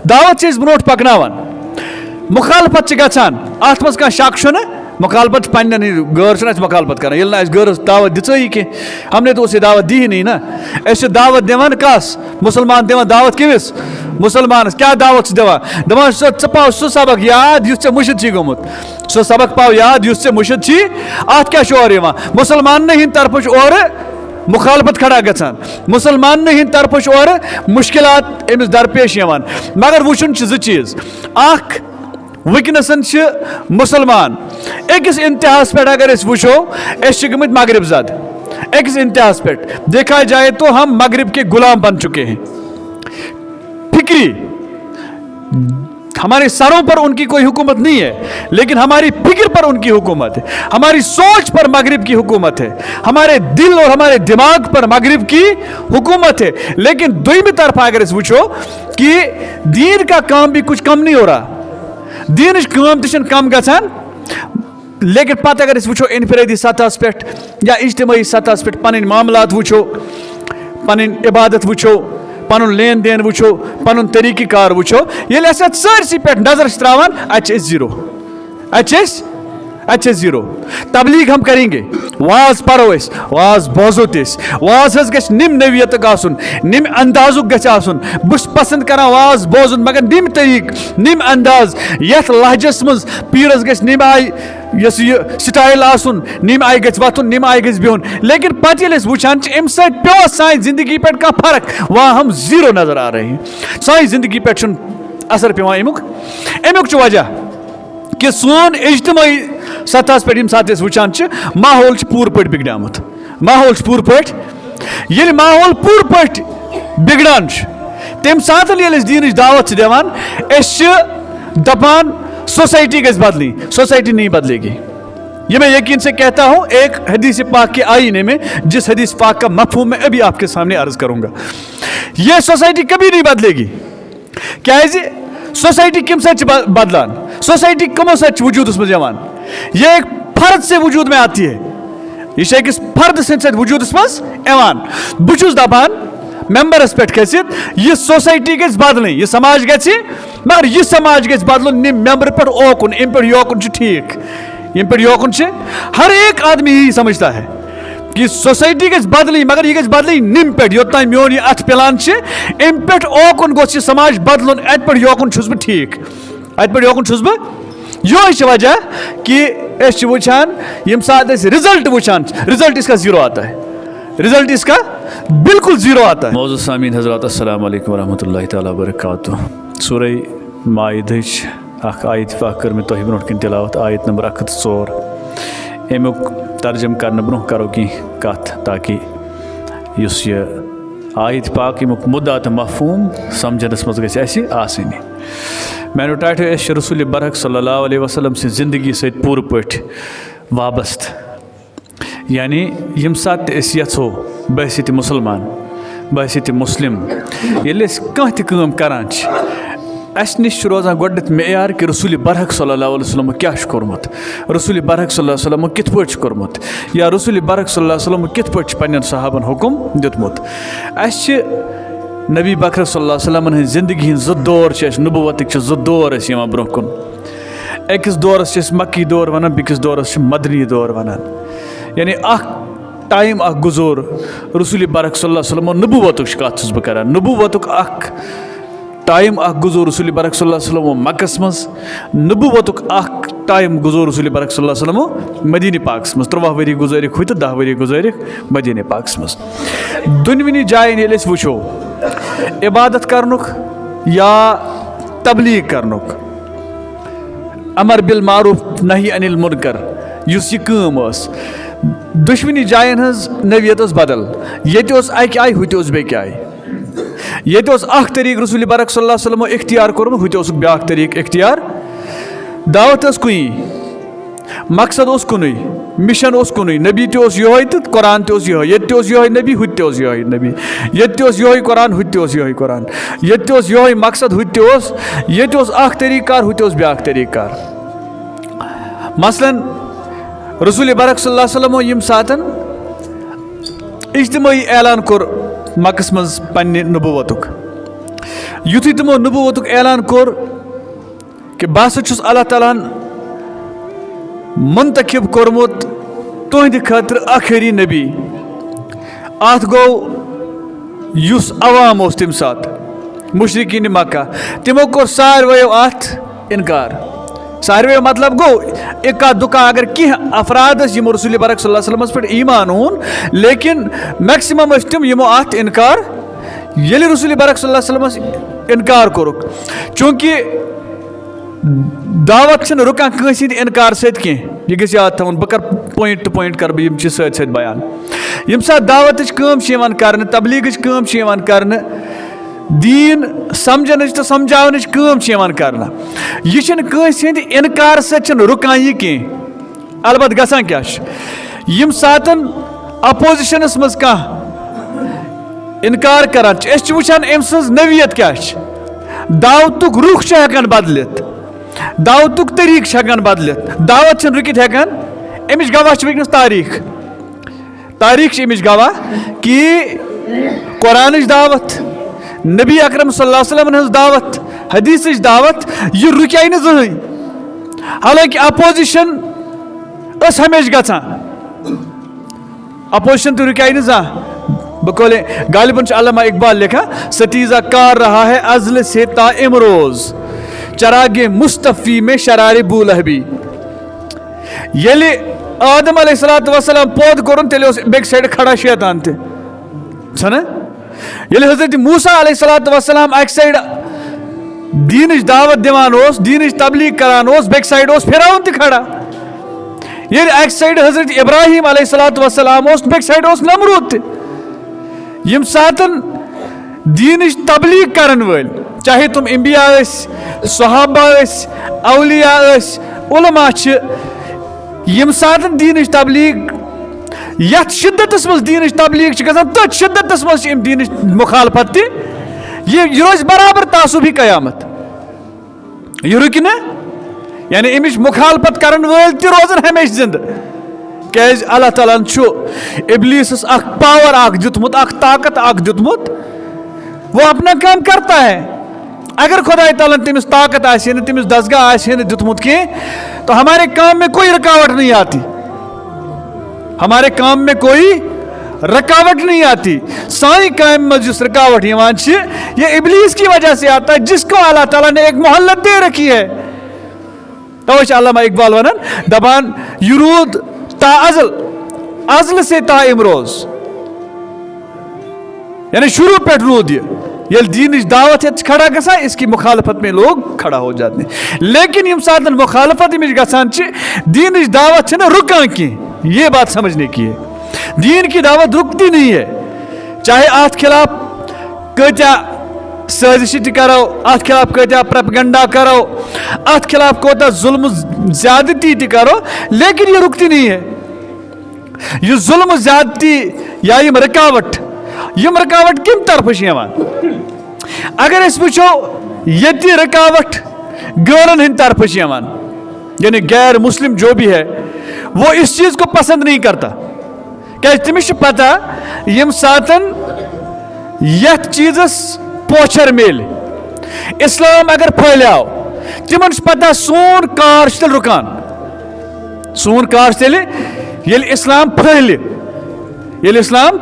दावत से ब्रोट पकनावान मुखालफत गचान अत मज कह शक छुना मुखालफत पन्न गैर मुखालफत कर गैर दावत दिई कि हमने तो उसे दावत दी ही नहीं ना दावत दिवान कस मुसलमान दिवान दावत किमिस मुसलमान क्या दावत दिवान दपान च पाव सह सबक याद चे मुशिद गोमुत सह सबक पाव याद चे मुशिद अत क्या और मुसलमान हिंद तरफ और मुखालफत खड़ा गचान मुसलमान हिंद तरफ और मुश्किलात अमिस दरपेश मगर वुचन जो चीज अख वनसन मुसलमान अकिस इंतहास पे अगर वो गमत मगरब जद अकिस इंतहास पे देखा जाए तो हम मगरब के गुलाम बन चुके हैं। फिक्री हमारे सरों पर उनकी कोई हुकूमत नहीं है लेकिन हमारी फिक्र पर उनकी हुकूमत है, हमारी सोच पर मगरिब की हुकूमत है, हमारे दिल और हमारे दिमाग पर मगरिब की हुकूमत है। लेकिन दुईमी तरफ अगर वो कि दीन का काम भी कुछ कम नहीं हो रहा, दीन काम तो कम गसान लेकिन पत अगर वो इनफरादी सतह पे या इज्तिमाई सतह पे पन मामलात वो पन इबादत वो पन लेन देन वो पन तरीक़ी कार वो ये सरसी पे नजर त्रावान अच्छे जीरो अच्छे जीरो। तबलीग हम करेंगे, वाज पढ़ो वाज बोजो वाज गस निम नवियत आसन निम अंदाजुक गसन बुस पसंद कर वाज बोजन मगर निम तरीक निम अंदाज यथ लहजस मज पीरस गस निम आई यस ये स्टाइल आसन निम आई गस वतुन निम आई गस बिहुन। लेकिन पत ये वुचान अम सत पे सान जिंदगी पे कह फर्क वहाँ हम जीरो नजर आ रहे हैं, सान जिंदगी पे असर पे अमुक वजह कि सोन इज्तिमाई सतह पे सात वुचान माहौल पूर पे बिगड़ामुत, माहौल पूर पे ये माहौल पूर पे बिगड़ान तम सात दीन दावत दिवान दपान सोसाइटी गज बदली, सोसाइटी नहीं बदलेगी। ये मैं यकीन से कहता हूँ एक हदीस पाक के आईने में, जिस हदीस पाक का मफहूम मैं अभी आपके सामने अर्ज करूँगा। यह सोसाइटी कभी नहीं बदलेगी। क्या सोसाइटी कम सच बदलान, सोसाइटी कमो सच वजूद मज यह एक फर्द से वजूद में आती है, यह एक फर्द से वजूद मज बहुत दपान मेंबरस पे खसित यह सोसाइटी गज बदल, यह समाज गि मगर यह समाज गज बदल मेंबर पे ओकुन इन पे योकुन ठीक, इन पे योकुन हर एक आदमी यही समझता है कि सोसाइटी गज बदल मगर यह गज बदल निम पे योतान मोन यह अथ पिलान अम पे ओकुन गोस समाज बदल अत पे योकुन बह ठीक, अत पे योकुन बह यह वजह कि वुचान यम सात रिजल्ट वुचान रिजल्ट इसका जीरो आता है, रिजल्ट इसका बिल्कुल जीरो आता है। मौजूद सामीन हज़रात अस्सलाम वालेकुम वरहमतुल्लाहि तआला वबरकातुहू। सूरह माइदहच अख आयत पाक कर में तोह ब्रोह कन तिलावत आयत नंबर 104 अमुक तर्जम करने ब्रोह करो की कथ ताकि युस ये आयत पाक अमुक मुद्दा तो मफहूम समझनस मज गि आसानी। मैंने टाइट रसूल बरहक सल्लल्लाहु अलैहि वसल्लम से ज़िंदगी से पूर पे वाबस्त, यानी यम सात यो बहस मुसलमान बहस मुस्लिम ये कह तम करान अस नश रोजान गोडत मेयार कि रसूल बरहक सल्लल्लाहु अलैहि वसल्लम क्या कोर्मुत, रसूल बरहक सल्लल्लाहु अलैहि वसल्लम कित पट कोर्मुत या रसूल बरहक सल्लल्लाहु अलैहि वसल्लम कित पट पन्न सहाबन हुकुम दितमुत। अस नबी बकर सल्लल्लाहु अलैहि वसल्लम जिंदगी हंद जो दौर नबुवत जो दौर ब्रोह कुन, अकिस दौरस मक्की दौर वन बिकिस दौरस मदनी दौर वन, यानी टाइम गुजर रसूल बरहक सल्लल्लाहु अलैहि वसल्लम नबुवत कत बह कर, नबुवत टाइम गुजर रसूल बरहक सल्लल्लाहु अलैहि वसल्लम मक्कस मज, नबुवत टाइम गुजर रसूल बरहक सल्लल्लाहु अलैहि वसल्लम मदीने पाकस मज, 13 वरी गुजरिक हुत 10 वरी गुजरिक मदीने पाकस मज। दुनवनी जायन ये वो इबादत करनुक या तबलीग करनुक, अमर बिल मारूफ नही अनिल मुनकर युस यह काम दुश्मनी जायन हज नवियत बदल, ये अक आय हुत बेक आय, ये तरीक रसूल बरहक सल्लल्लाहु अलैहि वसल्लम इख्तियार कोर्मुत हुत ब्याक तरीक इख्तियार, दावत कुन मकसद कुन मिशन कुन, नबी तोह तो कुरान तोह ये नबी हुत नबी ये कुरान हुत कुरान ये मकसद हुत ये तरीक़ार हुत ब्याक तरीक़ार। मसलन रसूल बरहक सल्लल्लाहु अलैहि वसल्लम यम सातन इज्तिमाई ऐलान कोर मक्कस मज पन्ने नबुवतुक, युथी तमो नबूवतुक ऐलान कोर कि बह हस अल्लाह ताला मुंतखिब कोरमुत तुहंद खतर आखिरी नबी। अत गो युस अवाम ओस तम साथ मुशरिकीन मक्का तिमो कोर सारवयो अत इनकार। सारवयो मतलब गो इक्का दुक्का अगर कह अफराद यमो रसूल बरक सल्लल्लाहु अलैहि वसल्लम पे ईमान ओन लेकिन मैक्सिमम तम यमो अत इनकार ये रसूल बरक सल्लल्लाहु अलैहि वसल्लम इनकार कोरुक। चूंकि दावत रुकान कंस इनकार सत कह यह याद थवन बह कर पॉइंट टू पॉइंट कर बह सत बयान। यम साथ दावत कर तबलीग कर दीन समझन तो समझावन कर यह कंस इनकार सत रुकान यह कह अलबत् गसान क्या यम सात अपोजिशनस मज कह इनकार करान वुचान अम सज नवियत क्या दावतुक रुख हेकान बदलित दावतुक तरीक हेकान बदलित दावत रुकित हेकान अमिच गवाह वनस तारीख अमिच गवाह कि कुरान दावत नबी अकरम सल्लल्लाहु अलैहि वसल्लम हज दावत हदीस दावत यह रुकै न जहन। हालांकि अपोजिशन हमेशा गचान अपोजिशन तो रुकै न जा बकोले गालिबन अल्लामा इकबाल लिखा सतीजा कार रहा है अजल से ता इमरोज चरागे मुस्तफ़ी में शरारे बूलहबी। ये आदम अलैहिस्सलातु वस्सलाम पौध कोरन तेले बैक साइड खड़ा शैतान थे छना ये हजरत मूसा अलैहिस्सलातु वस्सलाम एक साइड दीन दावत दिवान दीन तबलीग करान बैक साइड फिरौन ते खड़ा ये एक साइड हजरत इब्राहिम अलैहिस्सलातु वस्सलाम बैक साइड नमरूद ते यम सातन दीन तबलीग करन वल चाहे तुम अंबिया सहाबा औलिया उलमा यम सातन दीन तबलीग यथ शिद्दतस मज दीन तबलीग तथ शिद्दतस मज दीन मुखालफत यह रोज बराबर तासुब कयामत यह रुक न यानी अमिच मुखालफत करन वल ते रोजन हमेशा जिंद क्या अल्लाह ताला इब्लीस पावर दितमुत ताकत दितमुत वो अपना काम करता है। अगर खुदा ताला तमिस ताकत आसे न तमिस दसगा आसे न दितमुत के तो हमारे काम में कोई रुकावट नहीं आती हमारे काम में कोई रुकावट नहीं आती। सारी काम में जिस रुकावट ये इब्लीस की वजह से आता है जिसको अल्लाह ताला ने एक मोहल्लत दे रखी है। तो अल्लामा इकबाल वनन दबान युरूद ता अजल अजल से ता इमरोज यानी शुरू पे रूद ये दीन दावत है खड़ा गसा इसकी मुखालफत में लोग खड़ा हो जाते हैं। लेकिन यम साधन मुखालफत में गसान दीन दावत है ना रुकान की ये बात समझने की है। दीन की दावत रुकती नहीं है चाहे अत खिलाफ कत्या साजिश करो अत खिलाफ कत्या प्रोपेगेंडा करो अत खिलाफ कोता जुल्म ज्यादती करो लेकिन ये रुकती नहीं है। ये जुल्म ज्यादती या यम रुकावट किम तरफ अगर वो ये रुकावट गैरन हंद तरफ यानी गैर मुस्लिम जो भी है वो इस चीज को पसंद नहीं करता क्या तमिस पता यम सातन यथ चीजस पोचर मेल इस्लाम अगर फैलाव तिमन पता सोन कार तेल रुकान सोन कार तेल ये इस्लाम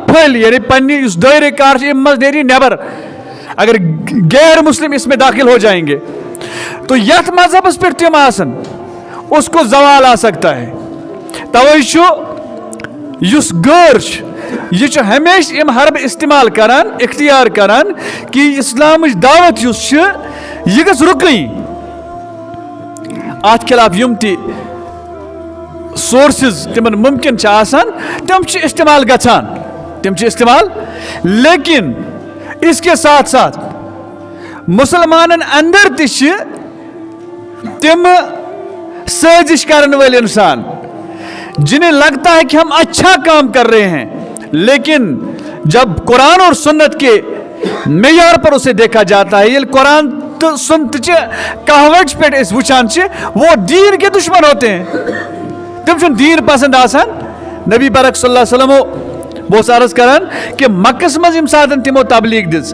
फैल यानी पन्नी दायरे कार नेरी नेबर अगर गैर मुस्लिम इसमें दाखिल हो जाएंगे तो यथ मजहबस पे तिम आसन उसको जवाल आ सकता है। तवै युस गैर यह हमेशा इम हरब इस्तेमाल करान इख्तियार करान कि इस्लाम दावत युस यह गस रुकई अत खिलाफ यम ति सोर्सेज तिमन मुमकिन तम इस्तेमाल इस्तेमाल लेकिन इसके साथ साथ मुसलमानन अंदर तिम साजिश करने वाले इंसान जिन्हें लगता है कि हम अच्छा काम कर रहे हैं लेकिन जब कुरान और सुन्नत के मेयार पर उसे देखा जाता है ये कुरान तो सुन्नत कहवट पे वुचान वो दीन के दुश्मन होते हैं तम दीन पसंद आसान। नबी बरक सल्लल्लाहु अलैहि वसल्लम वो अर्ज करान कि मक्कस मज यम सातन तिमो तबलीग दिस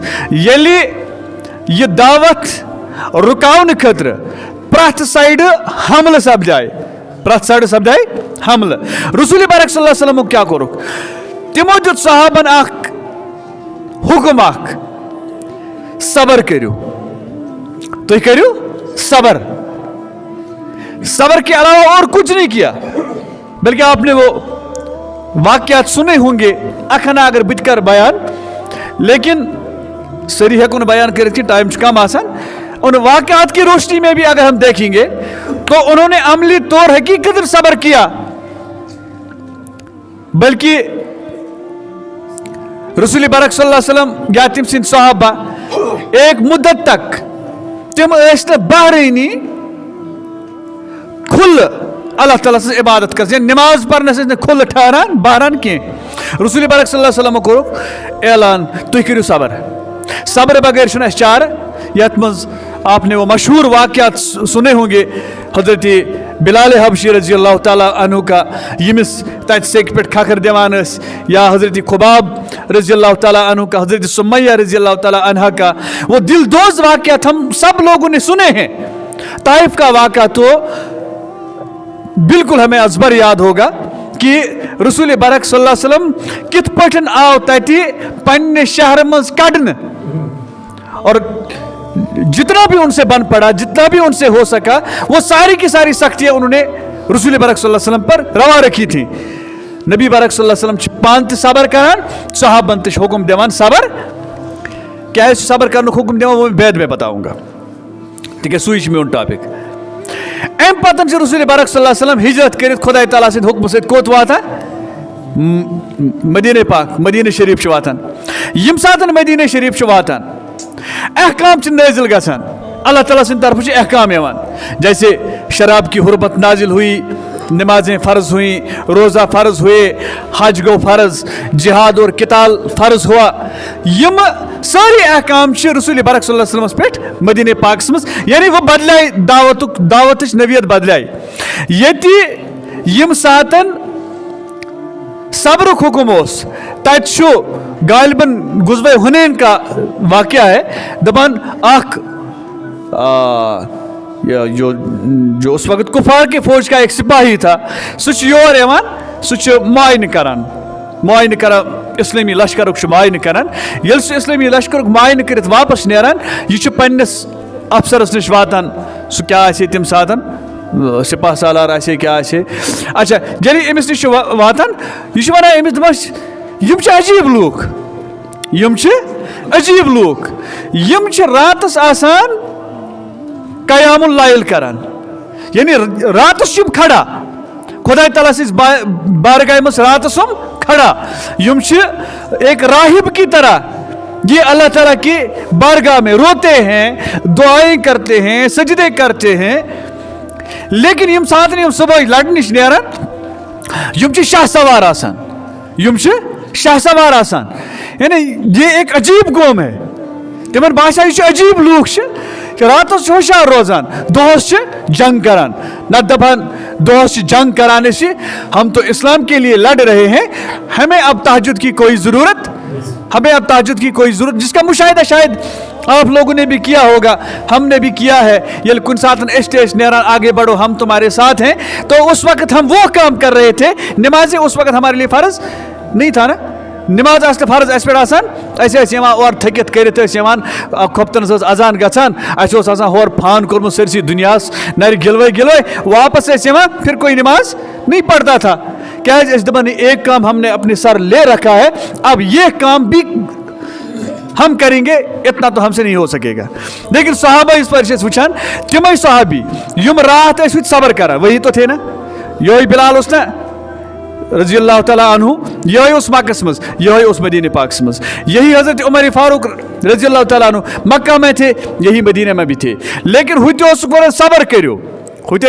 यह दावत रुकावन खतर प्रथ साइड हमल सपदाय, प्रथ साइड सपदाय हमल। रसूल पाक सल्लल्लाहु अलैहि वसल्लम क्या कोर, तिमो दित सहाबन हुक्म सबर करो, तुम करो सबर। सबर के अलावा और कुछ नहीं किया, बल्कि आपने वो वाकयात सुने होंगे, अखना अगर बितकर बयान, लेकिन सरी हेकुन बयान कर टाइम कम आसान। उन वाकयात की रोशनी में भी अगर हम देखेंगे तो उन्होंने अमली तौर हकीकत सबर किया, बल्कि रसूल पाक सल्लल्लाहु अलैहि वसल्लम या तिम सिंद सहाबा एक मुद्दत तक तिम बहरीनी खुल अल्लाह ताला से इबादत कर, नमाज पढ़ने से खुल ठहरान बहरान कह। रसूल पाक सल्लल्लाहु अलैहि वसल्लम कोर ऐलान, तुम करो सबर, सबर बगैर छुना चार। यथ मज आपने वो मशहूर वाकयात सुने होंगे हजरत बिलाल हबशी रजी अल्लाह ताला अन्हु का, यमिस तत सेक पे खखर दिवान, या हजरत खुबाब रजी अल्लाह ताला अन्हु का, हजरत सुमैया रजी अल्लाह ताला अन्हा का वो दिलदोज वाकयात हम सब लोगों ने सुने हैं। ताइफ का वाक़ा तो बिल्कुल हमें अजबर याद होगा कि रसूल पाक सल्लल्लाहु अलैहि वसल्लम कित पठन आव तति पन्ने शहर मज कड़न, और जितना भी उनसे बन पड़ा, जितना भी उनसे हो सका, वो सारी की सारी सख्तियां उन्होंने रसूल पाक सल्लल्लाहु अलैहि वसल्लम पर रवा रखी थी। नबी पाक सल्लल्लाहु अलैहि वसल्लम पान ते सबर करान, सहाबन ते हुक्म देवान सबर। क्या है सबर करने हुक्म देवान वो बैद में बताऊंगा, ठीक है, सुई में टॉपिक। अम पतन से रसूल पाक सल्लल्लाहु अलैहि वसल्लम हिजरत कर खुदा ताला से हुक्म से कोत वाता मदीने पाक, मदीने शरीफ वातान। यम सातन मदीने शरीफ वातान अहकाम नाजिल गसान, अल्लाह ताला सिंद तरफ से अहकाम यवान, जैसे शराब की हुर्मत नाजिल हुई, नमाजें फ़र्ज हुई, रोज़ा फ़र्ज हुए, हज गो फ़र्ज, जिहाद और किताल फ़र्ज हुआ। यम सारे अहकाम रसूल पाक सल्लल्लाहु अलैहि वसल्लम पे मदीने पाक मज, यानी वो बदलाय दावत नवियत बदलाय। यति यम सातन सब्र हुक्म तु गालिबन गुज़वे हुनैन का वाक़या है, दपान आख जो उस वक्त कुफार के फौज का एक सिपाही था, सह योर यवान, सह मुआयन करान, मुआयन करान इस्लामी लश्कर मुआयन करान। ये इस्लामी लश्कर मुआयन कर वापस नेरान, यह पन्नस अफसरस नश वातान, सह क्या तम सातन सिपा सालार आसे क्या आसे। अच्छा जल्दी अमिस नश वातान, यह वन अमिस दपास यम अजीब लूक, यम अजीब लूक, यम रातस आसान कयामुल लाइल करान, यानी रातस खड़ा खुदा ताला से बारगाह मस रातस खड़ा। यम एक राहिब की तरह ये अल्लाह ताला की बारगाह में रोते हैं, दुआएं करते हैं, सजदे करते हैं। लेकिन यम साथ यम सुबह लड़निश नेरान, यम शाह सवार आसान, यम शाह सवार आसान, यानी ये एक अजीब कौम है। तिमन बाशा अजीब लूक रातस होशार रोजान, दोहस जंग करान, न दपान दोहस जंग कराने से हम तो इस्लाम के लिए लड़ रहे हैं, हमें अब तहज्जुद की कोई ज़रूरत, हमें अब तहज्जुद की कोई ज़रूरत, जिसका मुशाहिदा शायद आप लोगों ने भी किया होगा, हमने भी किया है। ये कुन साथ स्टेज नेरा आगे बढ़ो हम तुम्हारे साथ हैं, तो उस वक्त हम वो काम कर रहे थे। नमाजें उस वक्त हमारे लिए फ़र्ज नहीं था ना, नमाज आस फर्ज अस पे आसान, और थकित कर खोपतन अजान गचान, होर फान कोर्मुत सरसी दुनियास नर गिलवे गिलवे वापस फिर कोई नमाज नहीं पढ़ता था। क्या दपान एक काम हमने अपने सर ले रखा है, अब ये काम भी हम करेंगे, इतना तो हमसे नहीं हो सकेगा। लेकिन सहाबा इस पर वुचान तम सहाबी यम रात सबर करा, वही तो थे ना, यही बिलाल उस ना रजी अल्लाह ताला अन्हु, यही उस मक्का मज, यही उस मदीने पाक मज, यही हजरत उमर फारूक रजी अल्लाह ताला अन्हु मक्का में थे, यही मदीने में भी थे। लेकिन हुत सबर करो, हुत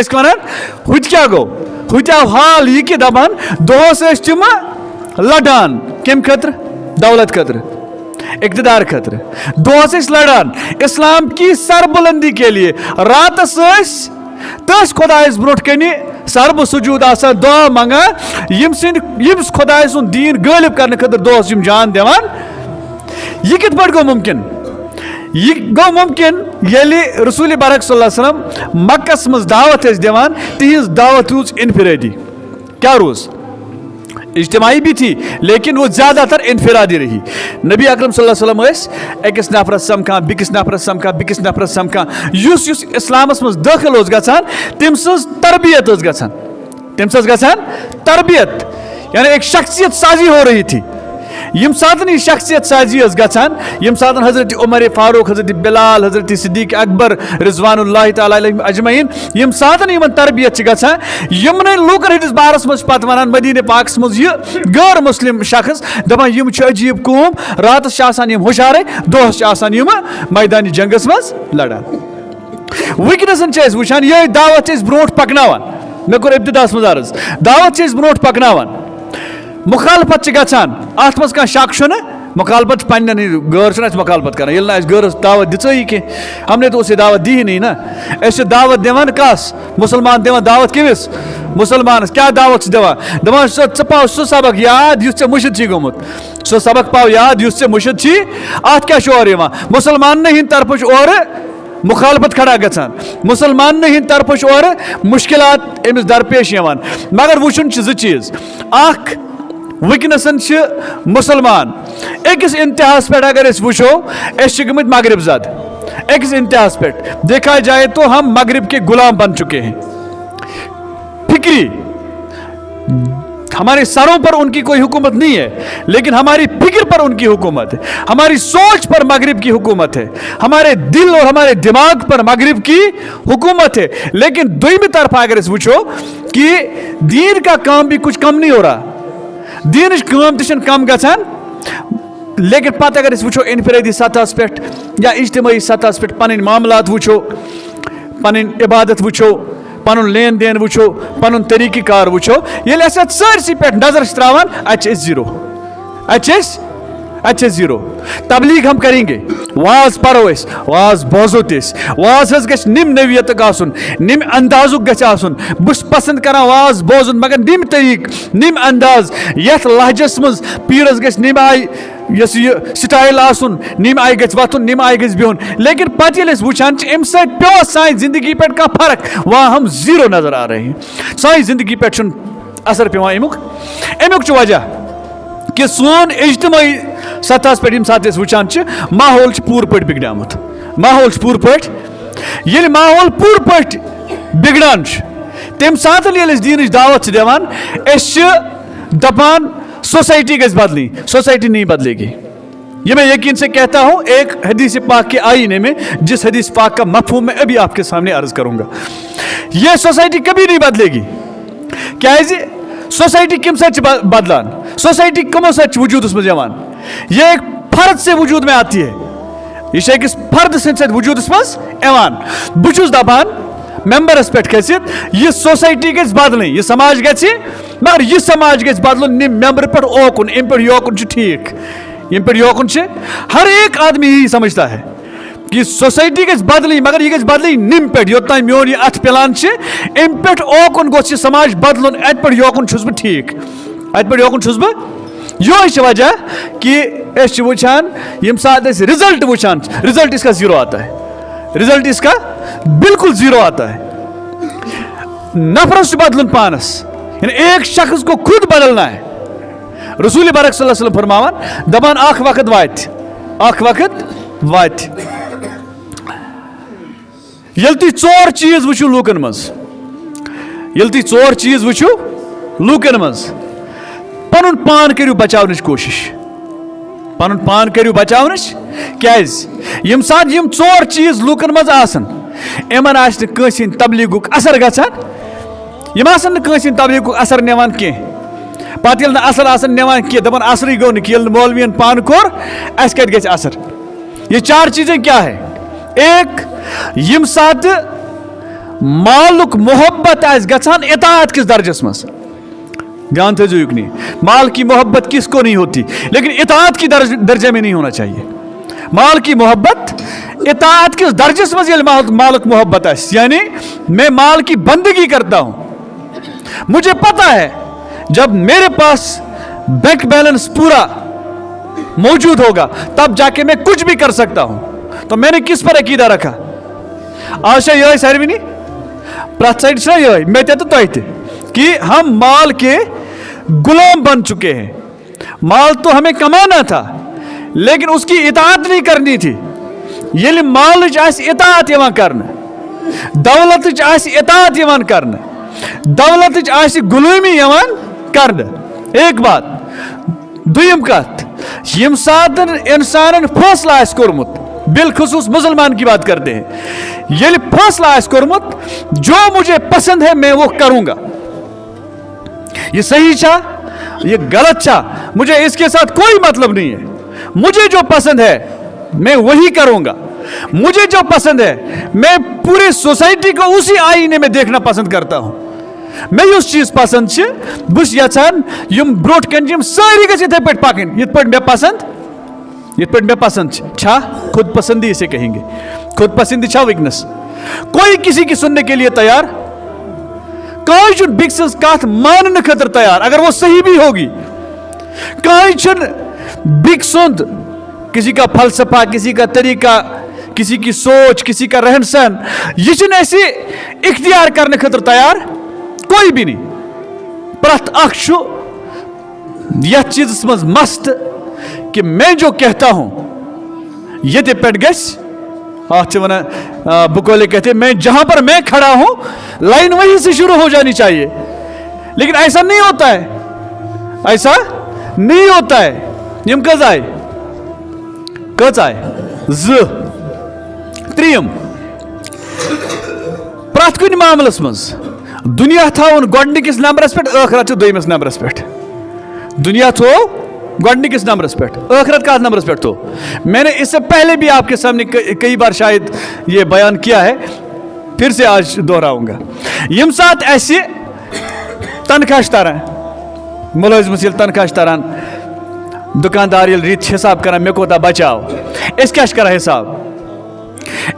हुत क्या गो, हुत हाल यह कि दपान दोहस तम लड़ान कम खतर, दौलत खतर, इक़्तिदार खतर, दोहस लड़ान इस्लाम की सरबुलंदी के लिए। रातस तस खुदायस ब्रोट कनी सरब सुजूद आसान दुआ मंगान, यम्स खुदाय सुन दीन गालिब करने खतर दोहस जान दिवान। यह कित पट गो मुमकिन, यह गो मुमकिन येली रसूल बारक सल्लल्लाहु अलैहि वसल्लम मक्कस मज दावत दिवान तिहिंज दावत रूज इनफिरादी। क्या रोज इज्तिमाई भी थी लेकिन वो ज़्यादातर इनफिरादी रही। नबी अकरम सल्लल्लाहु अलैहि वसल्लम अकिस नफरस समखान बिकिस नफरस समखान बिकिस नफरस समखान युस युस इस्लामस मज दाखिल ओस गछान तम सज तरबियत ओस गछान तम सज गछान तरबियत यानी एक शख्सियत साजी हो रही थी। यम सातन यह शख्सियत साजी गछान यम सातन हजरत उमर फारूक हजरत बिलाल हजरत सिद्दीक अकबर रिजवानुल्लाह ताला अलैहिम अजमईन यम सातन यमन तरबियत गछान यमन लूकन हंदिस बारस मज पत वनान मदीने पाकस मज यह गैर मुस्लिम शख्स दपान यम छ अजीब कौम रातस आसान यम हुशारे दोहस आसान यम मैदानी जंगस मज लड़ान। वुनकनसन छ वुचान यह दावत ब्रोट पकनावान मे कोर इब्तिदास मज अर्ज दावत ब्रोट पकनावान मुखालफत गछान अत मज कह शक छुन मुखालफत पन्न गैर मुखालफत कर गैर दावत दिई कि हमने तो उसे दावत दी ही नहीं ना। अस दावत दिवान कस मुसलमान दिवान दावत किमिस मुसलमान क्या दावत दिवान दपान च पाव सह सबक याद युस चे मुशिद छी गोमुत सह सबक पाव याद युस चे मुशिद छी अत क्या और यवान मुसलमान हिंद तरफ और मुखालफत खड़ा गछान मुसलमान हिंद तरफ और मुश्किलात अमिस दरपेश यवान। मगर वुचुन ज चीज अख वुनकनसन मुसलमान अकिस इंतहास पे अगर वो गमित मगरिब जद अकिस इंतहास पे देखा जाए तो हम मगरिब के गुलाम बन चुके हैं। फिक्री हमारे सरों पर उनकी कोई हुकूमत नहीं है लेकिन हमारी फिक्र पर उनकी हुकूमत है, हमारी सोच पर मगरिब की हुकूमत है, हमारे दिल और हमारे दिमाग पर मगरिब की हुकूमत है। लेकिन दुईमी तरफ अगर वो कि दीन का काम भी कुछ कम नहीं हो रहा दीन काम तम कम गछान लेकिन पत अगर वो इनफिरादी सतह पे या इज्तिमाई सतह पे पन मामलात वो पन इबादत वो पन लेन देन वो पन तरीक़ाकार वो ये सरसी पे नजर त्रावान अच्छे जीरो अच्छे जीरो। तबलीग हम करेंगे वाज परो वाज बोजो तिस वाज गछ निम नवियत आसन निम अंदाजुक गछ आसन बुस पसंद करा वाज बोजुन मगर निम तरीक निम अंदाज यथ लहजस मज पीरस गछ निम आई यस यह स्टाइल आसन निम आई गछ वथुन निम आई गछ बिहुन। लेकिन पत ये वुचान अम सत पे सान जिंदगी पे कह फर्क वहाँ हम जीरो नजर आ रहे हैं सान जिंदगी पे असर पेवान अमुक वजह कि सोन इज्तिमाई सतह पे सात वुचान माहौल पूर पे बिगड़ामुत माहौल पूर पे ये माहौल पूर पे बिगड़ान तम सात दीन दावत दिवान दपान सोसाइटी गज बदली सोसाइटी नहीं बदलेगी। ये मैं यकीन से कहता हूँ एक हदीस पाक के आईने में जिस हदीस पाक का मफहूम मैं अभी आपके सामने अर्ज करूँगा ये सोसाइटी कभी नहीं बदलेगी। क्या सोसाइटी कम सच बदलान सोसाइटी कमो सच वजूद मज यह एक फर्द से वजूद में आती है यह एक फर्द सद वजूद मज बहुत दपान मेंबरस पे खसित यह सोसाइटी गज बदल यह समाज गि मगर यह समाज गज बदल मेंबर पे ओकुन अम पे योकुन ठीक इन पे योकुन हर एक आदमी यही समझता है कि सोसाइटी गज बदल मगर यह गज बदल निम पे योतान मोन यह अथ पिलान अम पे ओकुन गोस समाज बदल अत पे योकुन बह ठीक अत पे योकुन बह यह वजह कि वुचान यम साथ रिजल्ट वुचान रिजल्ट इसका जीरो आता है रिजल्ट इसका बिल्कुल जीरो आता है। नफरस बदलन पानस यानी एक शख्स को खुद बदलना है। रसूल बारक सल्लल्लाहु अलैहि वसल्लम फरमावन दपान अख वक्त वात यल तुम चोर चीज वुचु लूकन मज यल तुम चोर चीज वुचु लूकन मज पनुन पान करियो बचावनच कोशिश पनुन पान करियो बचावनच क्याज यम साथ यम चोर चीज लूकन मज आसन एमन आसन कंसिन तबलीगुक असर गछान यम आसन कंसिन तबलीगुक असर नेवान के पत यल असर आसन नेवान के दपन असर गो न कि यल मौलवियन पान कोर अस कत गछ असर। ये चार चीजें क्या है एक यम साथ मालुक मोहब्बत आस गछान इताअत किस दर्जस मज ध्यान थो युकनी माल की मोहब्बत किसको नहीं होती लेकिन इताअत की दर्जे में नहीं होना चाहिए। माल की मोहब्बत इताअत किस दर्जस मज मालुक मोहब्बत है यानी मैं माल की बंदगी करता हूं मुझे पता है जब मेरे पास बैंक बैलेंस पूरा मौजूद होगा तब जाके मैं कुछ भी कर सकता हूं तो मैंने किस पर अकीदा रखा? आज ये सारे प्रथ साइड ये मे तो तह कि हम माल के गुलाम बन चुके हैं। माल तो हमें कमाना था, लेकिन उसकी इताअत नहीं करनी थी। ये मालच इताअत करना, दौलत इताअत करना, दौलत गुलामी करना। एक बात। दुयम कत, यम सात इंसान फैसला कोर्मुत, बिलखुसूस मुसलमान की बात करते हैं, ये फैसला कोर्मुत जो मुझे पसंद है मैं वो करूंगा। ये सही छा, ये गलत छा, मुझे इसके साथ कोई मतलब नहीं है। मुझे जो पसंद है मैं वही करूंगा। मुझे जो पसंद है मैं पूरी सोसाइटी को उसी आईने में देखना पसंद करता हूं। मैं उस चीज पसंद से बुश यचान यम ब्रोट कन सारी गए इथे पे पकन ये मैं पसंद छा। खुद पसंदी इसे कहेंगे। खुद पसंदी छा वीकनेस? कोई किसी की सुनने के लिए तैयार, कोई बिग सज कथ मानने खतर तैयार अगर वो सही भी होगी। कोई बिग सुंद किसी का फलसफा, किसी का तरीका, किसी की सोच, किसी का रहन सहन ये ऐसे इख्तियार करने खतर तैयार कोई भी नहीं। प्रथ अख यह चीज मज मस्त कि मैं जो कहता हूं ये पे वन बुकोले कहते मैं जहां पर मैं खड़ा हूं लाइन वहीं से शुरू हो जानी चाहिए। लेकिन ऐसा नहीं होता है, ऐसा नहीं होता है। यम कज आए त्रियम प्रथ कुन मामलस मज दुनिया थवन गोडनिकिस नंबरस पे, आखिरत दोयमिस नंबरस पे। दुनिया थो गोडनिकिस नंबरस पे, आखिरत का नंबरस पे। तो मैंने इससे पहले भी आपके सामने कई बार शायद ये बयान किया है, फिर से आज दोहराऊंगा। यम साथ ऐसे तनख्वाह तरह मुलाजिमस ये तनख्वाह तरह दुकानदार ये रीत हिसाब कर मे कोता बचाव, अस क्या कर हिसाब?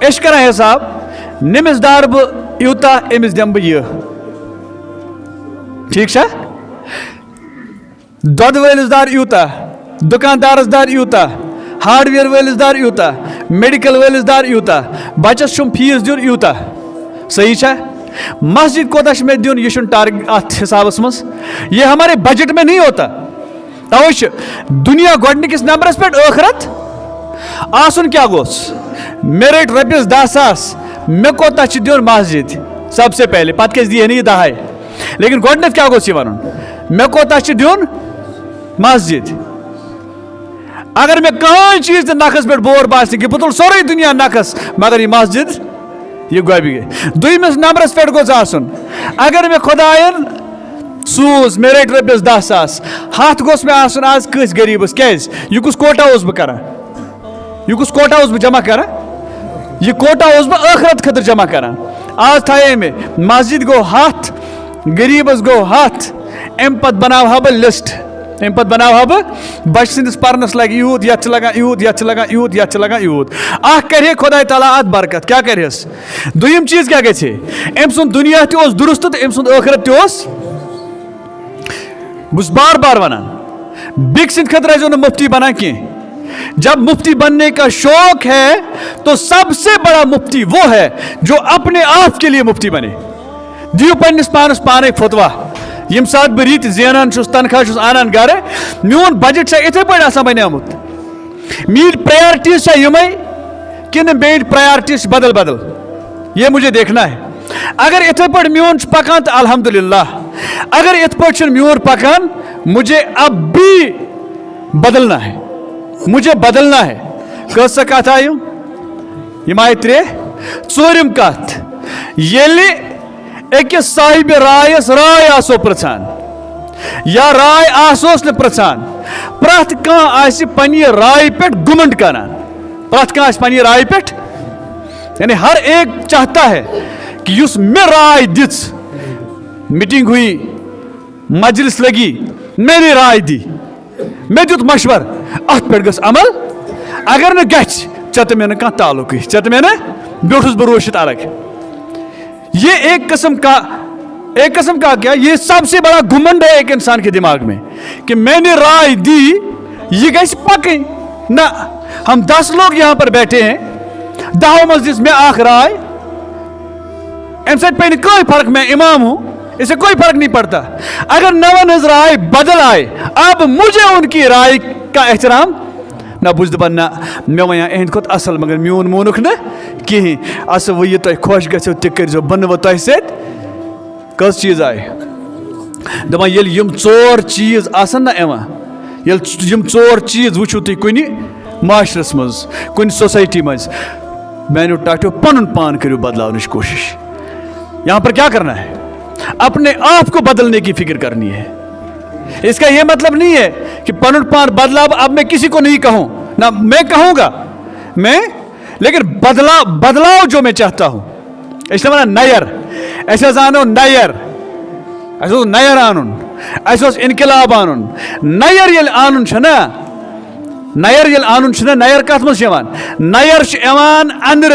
अस कर हिसाब नमिस दार बह यूता अमिस दम बह यह। ठीक है? दुध वलिस दार यूता, दुकानदारस दार यूता, हार्डवेयर वलिस दार यूता, मेडिकल वलिस दार यूता, बचस छुम फीस दिन यूता। सही है? मस्जिद कोता में दिन यह टारगेट अत हिसाबस मज, ये हमारे बजट में नहीं होता। तवे दुनिया गोडनिकिस नंबरस पे, आखिरत आसन क्या गोस मे रट रपिस 10,000 मे कोता दिन मस्जिद सबसे पहले, पत कस दी नहीं 10। लेकिन गोडन क्या गोस वन मे कोता दिन मस्जिद। अगर मैं कहीं चीज नखस पे बोर बास कि बह तुल सोरे दुनिया नखस मगर ये मस्जिद ये गोबी गई। दुयमिस नंबरस पे गोस आसन अगर मैं खुदायन सूज मे रट रपिस 10,000 हाथ गोस मे आसन आज कस गरीबस क्या यह कुछ कोटा बह कर, यह कुछ कोटा बह जमा कर, यह कोटा बह आखिरत खतर जमा कर। आज थाए मे मस्जिद गो हाथ, गरीबस गो हाथ, अम पत बनाव बह लिस्ट, अम पत बनाव बह बच सिंदिस परनस लग यूत, ये लगा यूत, ये लगा यूत, ये लगा यूत। करे खुदा ताला अत बरकत क्या करस। दुयम चीज क्या गए अम सुंद दुनिया तस दुरुस्त तो अम सुंद आखिरत तस। बस बार बार वनान बिग सिंद खतर न मुफ्ती बना कि जब मुफ्ती बनने का शौक है तो सबसे बड़ा मुफ्ती वो है जो अपने आप के लिए मुफ्ती बने। दियो पन्निस पानस पाने फतवा यम सात बह रीत जेनान तनख्वाह आनान गर मोन बजट इथे पे बनियामुत, मीन प्रायोरिटीज यमे कि मेरी प्रायोरिटीज बदल बदल, ये मुझे देखना है। अगर इथे पे मोन पकान तो अल्हम्दुलिल्लाह, अगर इत पे मोन पकान मुझे अब भी बदलना है, मुझे बदलना है। कस कथ आयु यम आय त्रे चोरिम कथ ये अकिस साहिब रायस राय आसो प्रछान या राय आसोस न प्रछान, प्रथ कह पन्नी राय पे गुमंड करान, प्रथ कह पन्नी राय पे, यानी हर एक चाहता है कि युस मे राय दिच, मीटिंग हुई, मजलिस लगी, मेरी राय दी, मे दुत मशवर अत पे गस अमल, अगर न गछ चत मे कह ताल्लुक, चत मे ब्यूठस बह रोशित अलग। ये एक किस्म का क्या, ये सबसे बड़ा घुमंड है एक इंसान के दिमाग में कि मैंने राय दी ये गई पक ना। हम 10 लोग यहां पर बैठे हैं, 10 मज दिस मे आख राय अम सत पे कोई फर्क, मैं इमाम हूं, इससे कोई फर्क नहीं पड़ता। अगर 9 राय बदल आए, अब मुझे उनकी राय का एहतराम ना बुझ दपान ना मे वन अहद खुद असल, मगर मून मोनुक न कहें अस वो ये तुम खुश गो तह कर बन वो तुम सत कस चीज आए दपान ये यम 4 चीज आसन ना यम 4 चीज वुचो तुम कुन माशरस मज कुन सोसाइटी मज, मैंने टाटो पन पान करो बदलाव कोशिश। यहाँ पर क्या करना है, अपने आप को बदलने की फिक्र करनी है। इसका यह मतलब नहीं है कि पन पान बदलाव अब मैं किसी को नहीं कहूं ना, मैं कहूंगा मैं, लेकिन बदलाव जो मैं चाहता हूं, इसलिए वना नयर ऐसे आनो नयर नयर आनुन ऐसे इनकलाब आनुन नयर ये आनुन छना नयर ये आनुन छना नयर कत मज नयर अंदर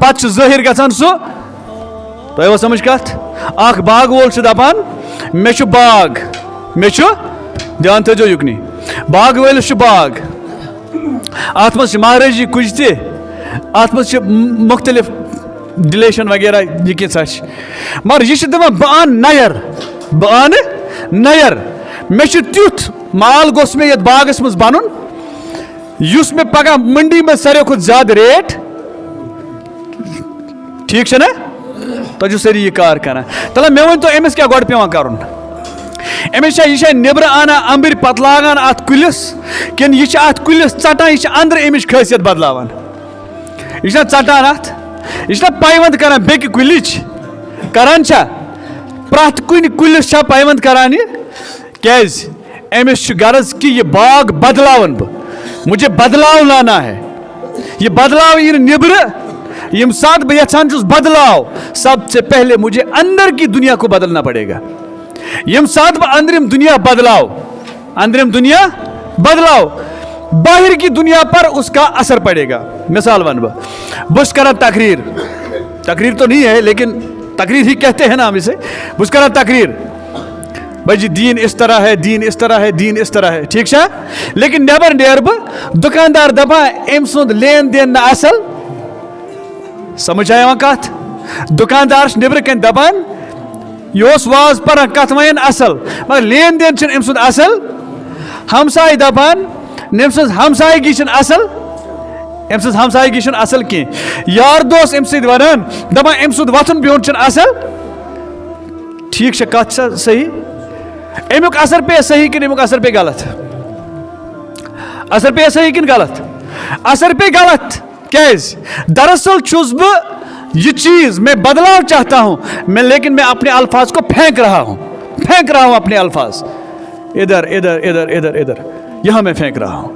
पत जाहिर गसान सो तो समझ कत अख बाग वोल दपान मे बाग मे ध्यान थो युकनी बाग वलिस बाग अत मज महाराजी कुछ तथ मज मुख्तलिफ डिलेशन वगैरह यह क्या मगर यह दपान बह आन नयर मे तुथ माल गोस मे ये बागस मज बनुन युस मे पगह मंडी में सारे खुद ज्यादा रेट, ठीक है ना, तो सारी यह कार कर तला मे वन तो अमिस क्या गोड पेवान कर अमिस यह नबर आना अंबर पत लागान अत कुलिस किन यह अत कुलिस चटान यह अंदर अमिच खासियत बदलावान यह चटान अत यह पायवंद कर बेक कुलिच करान प्रत कुन कुलिस पायवंद करान कैज अमिस गरज कि यह बाग बदलावन बह, मुझे बदलाव लाना है, ये बदलाव इन निबर यम साथ बह यछान बदलाव, सबसे पहले मुझे अंदर की दुनिया को बदलना पड़ेगा। यम साथ बह अंदरिम दुनिया दुनिया बदलाव बाहर की दुनिया पर उसका असर पड़ेगा। मिसाल वन बुस कर तकरीर तो नहीं है लेकिन तकरीर ही कहते हैं ना हम इसे, बुस कर तकरीर भाई जी दीन इस तरह है, दीन इस तरह है, दीन इस तरह है, ठीक है, लेकिन नबर नेर बह दुकानदार दपा अम सुंद लेन देन ना असल, समझ आया कत दुकानदार नबर कन दपान यह वाज पर कत वन असल मगर लेन देन अम सुंद असल, हमसाय दपान नम सज हमसायगी असल, अम सज हमसायगी असल कह, यार दोस अम सद वन दपान अम सुंद वथन बिहुन असल, ठीक है कत सही, अमुक असर पे सही कि अमुक असर पे गलत, असर पे सही कि गलत, असर पे गलत कैज दरअसल छुस बह यह चीज मैं बदलाव चाहता हूं मैं, लेकिन मैं अपने अल्फाज को फेंक रहा हूं अपने अल्फाज इधर इधर इधर इधर इधर यहां मैं फेंक रहा हूं,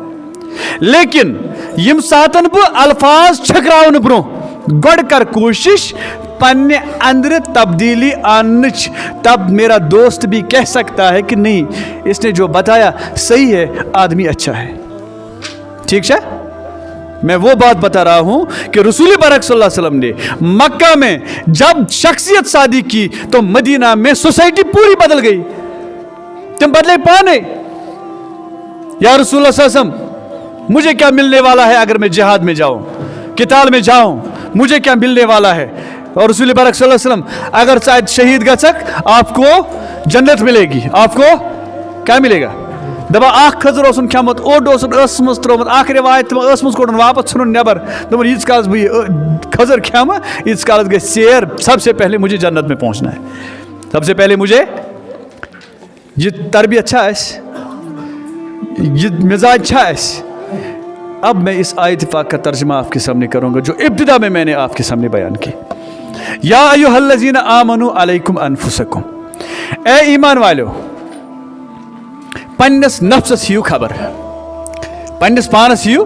लेकिन यम सातन बह अल्फाज छकरावन ब्रो गड कर कोशिश पन्ने अंदर तब्दीली आने, तब मेरा दोस्त भी कह सकता है कि नहीं इसने जो बताया सही है, आदमी अच्छा है, ठीक है। मैं वो बात बता रहा हूं कि रसूल बरक सल्लल्लाहु अलैहि वसल्लम ने मक्का में जब शख्सियत शादी की तो मदीना में सोसाइटी पूरी बदल गई, तुम बदले पाने या रसूल सल्लल्लाहु अलैहि वसल्लम मुझे क्या मिलने वाला है अगर मैं जिहाद में जाऊं, किताल में जाऊं, मुझे क्या मिलने वाला है। और रसूल बरक सल्लल्लाहु अलैहि वसल्लम अगर शायद शहीद गचक आपको जन्नत मिलेगी, आपको क्या मिलेगा, दपा अख खजर खमुत ओड त्रोमुत अख रिवायत कोड़ वापस इन नबर दोपन यीस काल बह खजर खम यीस काल गई सैर, सबसे पहले मुझे जन्नत में पहुंचना है, सबसे पहले मुझे ये तरबियत ये मिजाज अब मैं इस आयत पाक का तर्जमा आपके सामने करूंगा जो इब्तिदा में मैंने आपके सामने बयान की। या अय्युहल्लज़ीना आमनु अलैकुम अनफुसकुम, ए ईमान वालो पन्नस नफ्सस हियु खबर, पन्नस पानस हियु,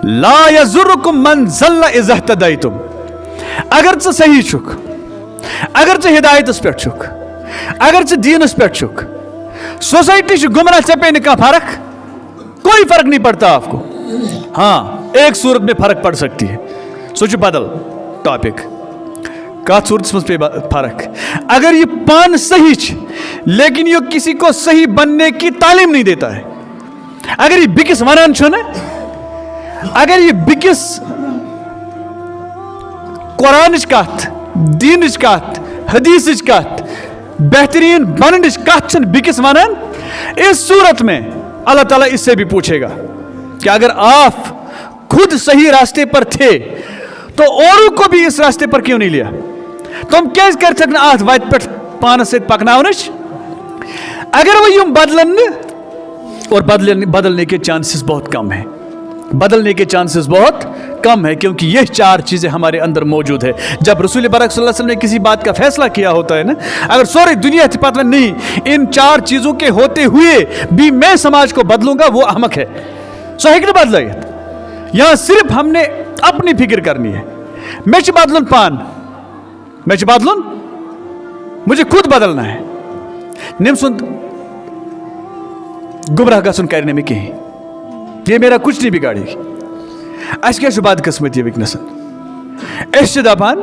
ला यज़ुरुकुम मन ज़ल्ला इज़ा इह्तदैतुम, अगर च सही छुक, अगर च हिदायतस पे छुक, अगर च दीनस पे छुक, सोसाइटी गुमराह चे पे का फर्क, कोई फर्क नहीं पड़ता आपको। हाँ एक सूरत में फर्क पड़ सकती है, सोच बदल टॉपिक का सूरत में पे फर्क, अगर ये पान सही लेकिन ये किसी को सही बनने की तालीम नहीं देता है, अगर ये बिकिस वनान छो ना, अगर ये बिकिस कुरानिच कथ, दीनिच कथ, हदीसिच कथ, बेहतरीन बननिच कथ बिकिस वनान, इस सूरत में अल्लाह ताला इससे भी पूछेगा कि अगर आप खुद सही रास्ते पर थे तो औरों को भी इस रास्ते पर क्यों नहीं लिया? तुम क्या कर सकना अत वत पे पानस सत पकनावनच? अगर वो यूं बदलन और बदलने के चांसेस बहुत कम है, बदलने के चांसेस बहुत कम है, क्योंकि ये चार चीज़ें हमारे अंदर मौजूद है। जब रसूल बरक सल्लल्लाहु अलैहि वसल्लम ने किसी बात का फैसला किया होता है ना, अगर सारी दुनिया पता नहीं इन चार चीज़ों के होते हुए भी मैं समाज को बदलूंगा, वो अहमक है। सो है कि बदल यहाँ सिर्फ हमने अपनी फिक्र करनी है। मैं बदलन पान, मैं बदलन, मुझे खुद बदलना है। निम सुन गुमराह गसन करने में कहीं ये मेरा कुछ नहीं बिगाड़ेगी। अस क्या बदकिस्मती वनसन दपान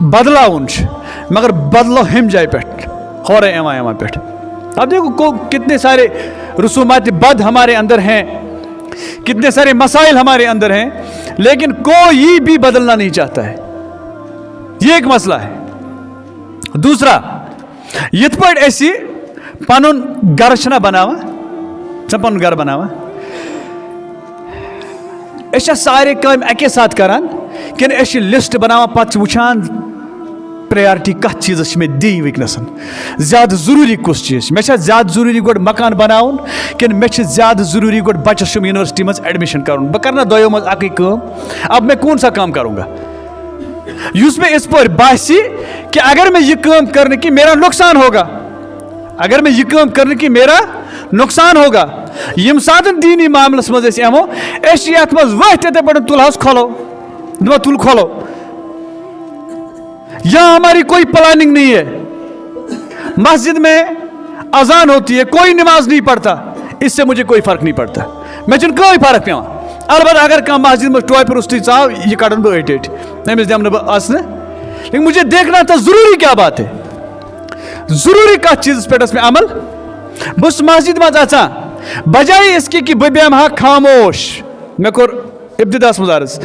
बदलावन, मगर बदलो हम जाए पे हौर एमा पे। अब देखो कितने सारे रसूमात बद हमारे अंदर हैं, कितने सारे मसाइल हमारे अंदर हैं, लेकिन कोई भी बदलना नहीं चाहता है। ये एक मसला है। दूसरा, यथ पे ऐसी पनुन घर छना बनावा, पन घर बनावा, सारे काम अके साथ करान कि लिस्ट बनावा, पे वुचान प्रायोरिटी कत चीज़ में दी वनसन, ज्यादा जरूरी कुछ चीज़ मे ज्यादा जरूरी गोड मकान बनाउन कि मे ज्यादा जरूरी गोड बच्चस यूनिवर्सिटी मज एडमिशन करुन। बह कर दोयों मज अक काम, अब मैं कौन सा काम करूँगा युस में इस पर बासी कि अगर मैं ये काम करने की मेरा नुकसान होगा, अगर मैं ये काम करने की मेरा नुकसान होगा। यम सात दीनी मामलस मज यमो ये मज वह ते पे तुलहस खोलो, तुल खोलो, यहां हमारी कोई प्लानिंग नहीं है। मस्जिद में अजान होती है, कोई नमाज नहीं पढ़ता, इससे मुझे कोई फर्क नहीं पड़ता, मैं कोई फर्क पे। अलबत्ता अगर कह मस्जिद में टॉय पर उस चाव यह कड़न बह एट अमिस दम बसने, लेकिन मुझे देखना था जरूरी क्या बात है, जरूरी कत चीज पे में अमल। बस मस्जिद मज अचा बजाय इसके कि बह बेम हा खामोश। मैं कोर इब्तिदास मज अर्ज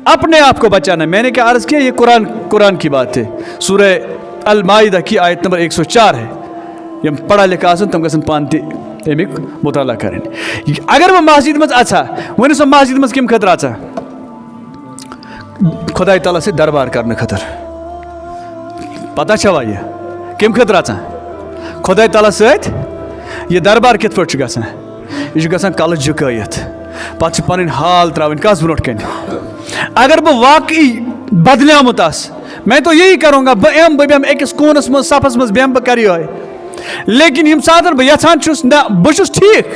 अपने आप को बचाना। मैंने क्या अर्ज किया, ये कुरान की बात है। सूरह अल माइदा की आयत नंबर 104 है। यम पढ़ा लिखा तम गसन पान तमिक मुताला करें। अगर वह मस्जिद मज अचा वन सो मस्जिद मज कम खतर अचा, खुदा ताला से दरबार करने खतर। पता छवा यह कम खतर अचा खुदा ताला सत यह दरबार कित पे यह गसान कल झुकत पे पन हाल त्रावन कस ब्रोट कन। अगर बह वाकई बदलियामुत आस, मैं तो यही करूँगा, बह बेम अकिस कोनस मज सफस मज बेम बह कर ये। लेकिन यम सात बह यछान ना बह ठीक,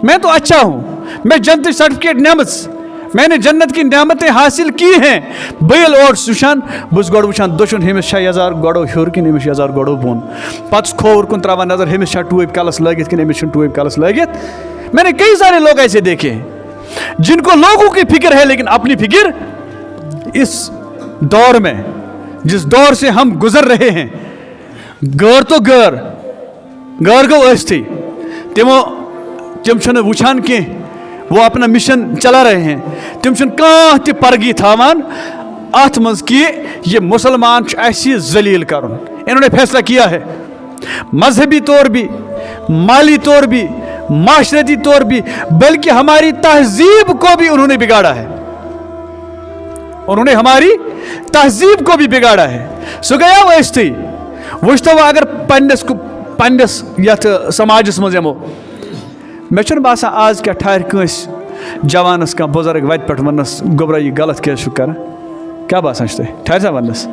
मैं तो अच्छा हूँ, मैं जन्नत सर्टिफिकेट नमस, मैंने जन्नत की नियामतें हासिल की हैं। बल और वुचान बस गोड़ वुचान दोशन हमिस 6000 गोड़ो हर कि हमिस 6000 गोड़ो बोन, पत खोवर कुन त्रावान नजर हमिस टूब कलस लगित कि हमिस टूब कलस लगित। मैंने कई सारे लोग ऐसे देखे हैं जिनको लोगों की फिक्र है, लेकिन अपनी फिक्र इस दौर में, जिस दौर से हम गुजर रहे हैं, गौर तो गौर गो थी तिम वुचान कि वो अपना मिशन चला रहे हैं, तिम कह त परगी थावान अत मज कि ये मुसलमान जलील करुन। इन्होंने फैसला किया है मजहबी तौर भी, माली तौर भी, माशरती तौर भी, बल्कि हमारी तहजीब को भी उन्होंने बिगाड़ा है। उन्होंने हमारी तहजीब को भी बिगाड़ा है। सो गया वही वो अगर पन्नस यथ समाजस मज यमो, मे बासा आज क्या ठहर कंस जवानस कह बुजुर्ग वत पे वनस गोबरा यह गलत क्या कर, क्या बासा ठहर सा वनस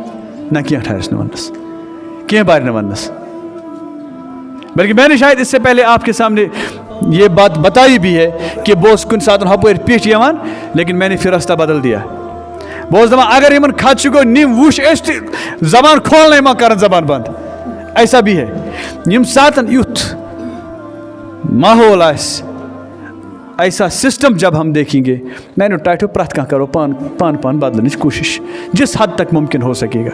ना क्या ठहरस न वनस कह बार न वनस। बल्कि मैंने शायद इससे पहले आपके सामने ये बात बताई भी है कि बोस कुन सात हपर पीठ यवान, लेकिन मैंने फिर रास्ता बदल दिया। बोस दपा अगर इन खद गो निम वुश जबान खोलने मा कर जबान बंद, ऐसा भी है। यम सात युथ माहौल ऐसा सिस्टम जब हम देखेंगे, मैंने टाइटो प्रथ कह करो पान बदलने की कोशिश जिस हद तक मुमकिन हो सकेगा।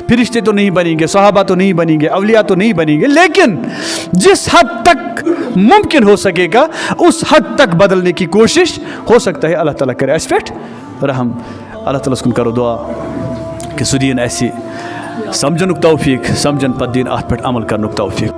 फरिश्ते तो नहीं बनेंगे, सहाबा तो नहीं बनेंगे, अवलिया तो नहीं बनेंगे, लेकिन जिस हद तक मुमकिन हो सकेगा उस हद तक बदलने की कोशिश हो सकता है। अल्लाह ताला करे अस पे रहम, अल्लाह ताला उसको करो दुआ। कि सह दीन अस समझनुक तौफीक समझन पत दीन अत पे अमल करनुक तौफीक।